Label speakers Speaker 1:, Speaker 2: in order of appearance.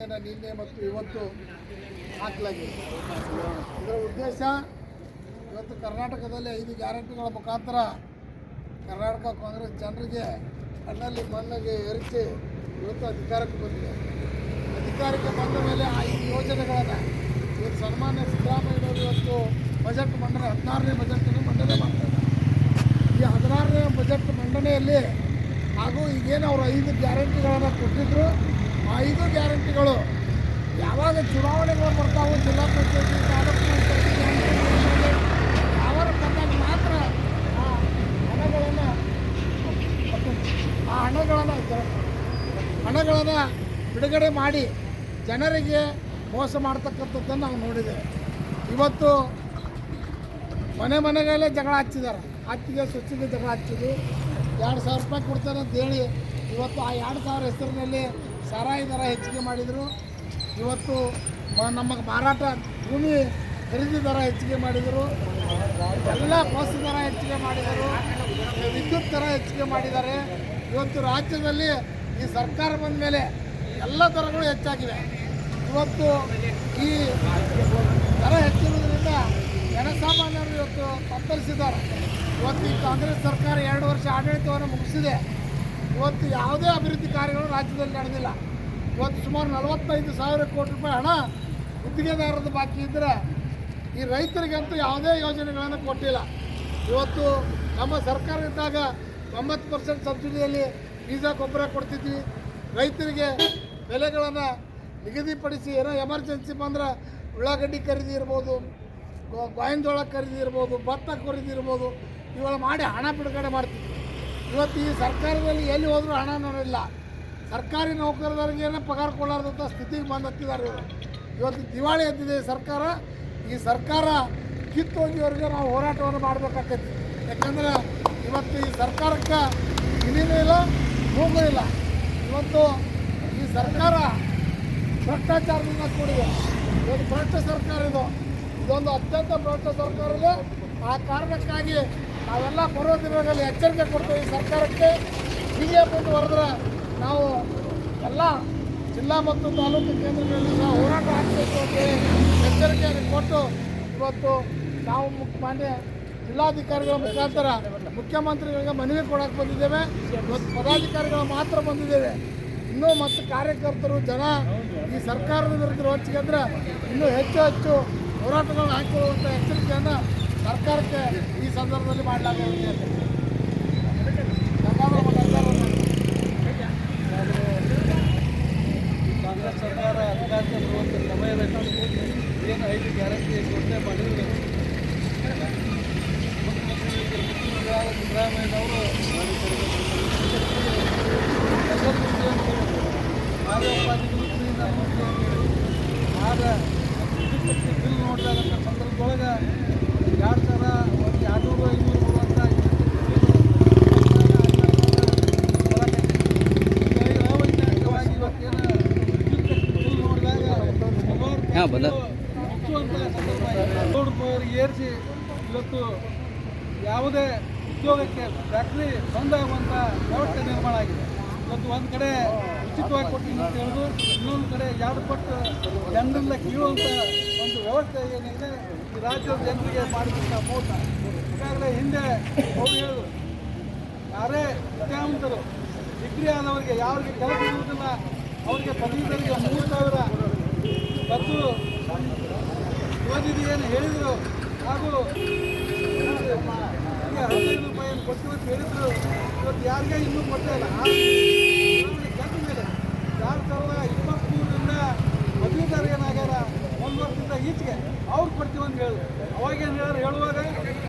Speaker 1: ನಿನ್ನೆ ಮತ್ತು ಇವತ್ತು ಹಾಕಲಾಗಿದೆ. ಇದರ ಉದ್ದೇಶ ಇವತ್ತು ಕರ್ನಾಟಕದಲ್ಲಿ 5 ಗ್ಯಾರಂಟಿಗಳ ಮುಖಾಂತರ ಕರ್ನಾಟಕ ಕಾಂಗ್ರೆಸ್ ಜನರಿಗೆ ಕಣ್ಣಲ್ಲಿ ಮಣ್ಣಗೆ ಎರಚಿ ಇವತ್ತು ಅಧಿಕಾರಕ್ಕೆ ಬಂದಿದೆ. ಅಧಿಕಾರಕ್ಕೆ ಬಂದ ಮೇಲೆ ಆ 5 ಯೋಜನೆಗಳನ್ನು ಇವತ್ತು ಸನ್ಮಾನ್ಯ ಸಿದ್ದರಾಮಯ್ಯವರು ಇವತ್ತು ಬಜೆಟ್ ಮಂಡನೆ 16ನೇ ಬಜೆಟನ್ನು ಮಂಡನೆ ಮಾಡ್ತಾರೆ. ಈ 16ನೇ ಬಜೆಟ್ ಮಂಡನೆಯಲ್ಲಿ ಹಾಗೂ ಈಗೇನು ಅವರು 5 ಗ್ಯಾರಂಟಿಗಳನ್ನು ಕೊಟ್ಟಿದ್ದರು, ಆ 5 ಗ್ಯಾರಂಟಿಗಳು ಯಾವಾಗ ಚುನಾವಣೆಗಳು ಬರ್ತಾವೆ, ಜಿಲ್ಲಾ ಪಂಚಾಯತಿ, ತಾಲೂಕು ಪಂಚಾಯತಿ ಯಾವಾಗ ಬಂದಾಗ ಮಾತ್ರ ಆ ಹಣಗಳನ್ನು ಬಿಡುಗಡೆ ಮಾಡಿ ಜನರಿಗೆ ಮೋಸ ಮಾಡ್ತಕ್ಕಂಥದ್ದನ್ನು ನಾವು ನೋಡಿದ್ದೇವೆ. ಇವತ್ತು ಮನೆಗಳಲ್ಲೇ ಜಗಳ ಹಚ್ಚಿದ್ದಾರೆ. ಅತ್ತಿಗೆ ಸ್ವಚ್ಛಗೆ ಜಗಳ ಹಚ್ಚಿದ್ದು 2,000 ರೂಪಾಯಿ ಕೊಡ್ತಾರೆ ಅಂತೇಳಿ ಇವತ್ತು ಆ 2,000 ಹೆಸರಿನಲ್ಲಿ ಸಾರಾಯಿ ದರ ಹೆಚ್ಚಿಗೆ ಮಾಡಿದರು. ಇವತ್ತು ನಮ್ಮ ಮಾರಾಟ ಭೂಮಿ ಖರೀದಿ ದರ ಹೆಚ್ಚಿಗೆ ಮಾಡಿದರು. ಎಲ್ಲ ಬಸ್ ದರ ಹೆಚ್ಚಿಗೆ ಮಾಡಿದರು. ವಿದ್ಯುತ್ ದರ ಹೆಚ್ಚಿಗೆ ಮಾಡಿದ್ದಾರೆ. ಇವತ್ತು ರಾಜ್ಯದಲ್ಲಿ ಈ ಸರ್ಕಾರ ಬಂದ ಮೇಲೆ ಎಲ್ಲ ದರಗಳು ಹೆಚ್ಚಾಗಿವೆ. ಇವತ್ತು ಈ ದರ ಹೆಚ್ಚಿರೋದ್ರಿಂದ ಜನಸಾಮಾನ್ಯರು ಇವತ್ತು ತತ್ತರಿಸಿದ್ದಾರೆ. ಇವತ್ತು ಈ ಕಾಂಗ್ರೆಸ್ ಸರ್ಕಾರ 2 ವರ್ಷ ಆಡಳಿತವನ್ನು ಮುಗಿಸಿದೆ. ಇವತ್ತು ಯಾವುದೇ ಅಭಿವೃದ್ಧಿ ಕಾರ್ಯಗಳು ರಾಜ್ಯದಲ್ಲಿ ನಡೆದಿಲ್ಲ. ಇವತ್ತು ಸುಮಾರು 45,000 ಕೋಟಿ ರೂಪಾಯಿ ಹಣ ಗುತ್ತಿಗೆದಾರರದ್ದು ಬಾಕಿ ಇದ್ದರೆ ಈ ರೈತರಿಗಂತೂ ಯಾವುದೇ ಯೋಜನೆಗಳನ್ನು ಕೊಟ್ಟಿಲ್ಲ. ಇವತ್ತು ನಮ್ಮ ಸರ್ಕಾರ ಇದ್ದಾಗ 90% ಸಬ್ಸಿಡಿಯಲ್ಲಿ ಬೀಜ ಗೊಬ್ಬರ ಕೊಡ್ತಿದ್ವಿ. ರೈತರಿಗೆ ಬೆಲೆಗಳನ್ನು ನಿಗದಿಪಡಿಸಿ ಏನೋ ಎಮರ್ಜೆನ್ಸಿ ಬಂದರೆ ಉಳ್ಳಾಗಡ್ಡಿ ಖರೀದಿ ಇರ್ಬೋದು, ಗೋವಿನ ಜೋಳ ಖರೀದಿ ಇರ್ಬೋದು, ಭತ್ತ ಖರೀದಿ ಇರ್ಬೋದು, ಇವೆಲ್ಲ ಮಾಡಿ ಹಣ ಬಿಡುಗಡೆ ಮಾಡ್ತಿದ್ವಿ. ಇವತ್ತು ಈ ಸರ್ಕಾರದಲ್ಲಿ ಎಲ್ಲಿ ಹೋದರೂ ಹಣ ನೋಡಿಲ್ಲ. ಸರ್ಕಾರಿ ನೌಕರರಿಗೆ ಪಗಾರ ಕೊಡಲಾರ್ದಂಥ ಸ್ಥಿತಿಗೆ ಬಂದಿದ್ದಾರೆ ಇವರು. ಇವತ್ತು ದಿವಾಳಿ ಎದ್ದಿದೆ ಸರ್ಕಾರ. ಈ ಸರ್ಕಾರ ಕಿತ್ತೋಗಿವರೆಗೆ ನಾವು ಹೋರಾಟವನ್ನು ಮಾಡಬೇಕಾಗ್ತೈತಿ. ಯಾಕಂದರೆ ಇವತ್ತು ಈ ಸರ್ಕಾರಕ್ಕೆ ಇನ್ನೇನೂ ಇಲ್ಲ, ಮೂಗು ಇಲ್ಲ. ಇವತ್ತು ಈ ಸರ್ಕಾರ ಭ್ರಷ್ಟಾಚಾರದಿಂದ ಕೂಡಿದೆ. ಇವತ್ತು ಭ್ರಷ್ಟ ಸರ್ಕಾರ ಇದೊಂದು ಅತ್ಯಂತ ಭ್ರಷ್ಟ ಸರ್ಕಾರ ಇದೆ. ಆ ಕಾರಣಕ್ಕಾಗಿ ನಾವೆಲ್ಲ ಬರೋ ದಿನಗಳಲ್ಲಿ ಎಚ್ಚರಿಕೆ ಕೊಡ್ತೇವೆ ಈ ಸರ್ಕಾರಕ್ಕೆ. ಹೀಗೆ ಮುಂದುವರೆದ್ರೆ ನಾವು ಎಲ್ಲ ಜಿಲ್ಲಾ ಮತ್ತು ತಾಲೂಕು ಕೇಂದ್ರಗಳಲ್ಲಿ ನಾವು ಹೋರಾಟ ಹಾಕಬೇಕು ಅಂತೇಳಿ ಎಚ್ಚರಿಕೆಯನ್ನು ಕೊಟ್ಟು ಇವತ್ತು ನಾವು ಮಾನ್ಯ ಜಿಲ್ಲಾಧಿಕಾರಿಗಳ ಮುಖಾಂತರ ಮುಖ್ಯಮಂತ್ರಿಗಳಿಗೆ ಮನವಿ ಕೊಡೋಕೆ ಬಂದಿದ್ದೇವೆ. ಇವತ್ತು ಪದಾಧಿಕಾರಿಗಳು ಮಾತ್ರ ಬಂದಿದ್ದೇವೆ. ಇನ್ನೂ ಮತ್ತು ಕಾರ್ಯಕರ್ತರು ಜನ ಈ ಸರ್ಕಾರದ ವಿರುದ್ಧ ಹೊಚ್ಚಿಗೆಂದರೆ ಇನ್ನೂ ಹೆಚ್ಚು ಹೋರಾಟಗಳನ್ನು ಹಾಕಿಕೊಳ್ಳುವಂಥ ಎಚ್ಚರಿಕೆಯನ್ನು ಸರ್ಕಾರಕ್ಕೆ ಈ ಸಂದರ್ಭದಲ್ಲಿ ಮಾಡಲಾಗಿದೆ.
Speaker 2: ಕಾಂಗ್ರೆಸ್ ಸರ್ಕಾರ ಅಧಿಕಾರಕ್ಕೆ ಬರುವಂಥ ಸಮಯದಲ್ಲಿ ಏನು 5 ಗ್ಯಾರಂಟಿ ಘೋಷಣೆ ಮಾಡಿದ್ರು, ಮುಖ್ಯಮಂತ್ರಿ ಸಿದ್ದರಾಮಯ್ಯನವರು ಬಿಲ್ ನೋಡಿದಂಥ ಸಂದರ್ಭದೊಳಗೆ 2,200 500 ಬರುವಂಥ ಅವೈಜ್ಞಾನಿಕವಾಗಿ ಇವತ್ತೇನು ಬಿಲ್ ನೋಡಿದಾಗ ಮುಚ್ಚುವಂಥ ಸಂದರ್ಭ 100 ರೂಪಾಯಿ ಏರಿಸಿ ಇವತ್ತು ಯಾವುದೇ ಉದ್ಯೋಗಕ್ಕೆ ಫ್ಯಾಕ್ಟ್ರಿ ಬಂದಾಗುವಂಥ ವ್ಯವಸ್ಥೆ ನಿರ್ಮಾಣ ಆಗಿದೆ. ಇವತ್ತು ಒಂದು ಕಡೆ ಉಚಿತವಾಗಿ ಕೊಟ್ಟಿದ್ದು ಅಂತ ಹೇಳೋದು, ಇನ್ನೊಂದು ಕಡೆ 2 ಪಟ್ಟು ಜನರಿಂದ ಕೀಳುವಂಥ ಒಂದು ವ್ಯವಸ್ಥೆ ಏನಿದೆ ಈ ರಾಜ್ಯದ ಜನರಿಗೆ ಮಾಡಿದಂಥ ಮೋಸ. ಈಗಾಗಲೇ ಹಿಂದೆ ಅವರು ಹೇಳೋದು, ಯಾರೇ ವಿದ್ಯಾವಂತರು ಡಿಗ್ರಿ ಆದವರಿಗೆ ಯಾರಿಗೆ ಕೆಲಸ ಇರುವುದಿಲ್ಲ ಅವರಿಗೆ ಪದವೀಧರಿಗೆ 3,000 ಮತ್ತು ಯುವನಿಧಿ ಏನು ಹೇಳಿದರು, ಹಾಗೂ 15 ರೂಪಾಯಿಯನ್ನು ಕೊಡ್ತೀವಿ ಅಂತ ಹೇಳಿದ್ರು. ಇವತ್ತು ಯಾರಿಗೆ ಇನ್ನೂ ಕೊಡ್ತಾ ಇಲ್ಲ. ಕೆಟ್ಟ ಮೇಲೆ 2023ರಿಂದ ಪದವೀಧರ ಏನಾಗ್ಯಾರ 1 ವರ್ಷದಿಂದ ಈಚೆಗೆ ಅವ್ರು ಕೊಡ್ತೀವಿ ಅಂತ ಹೇಳಿದ್ರು. ಅವಾಗೇನು ಹೇಳುವಾಗ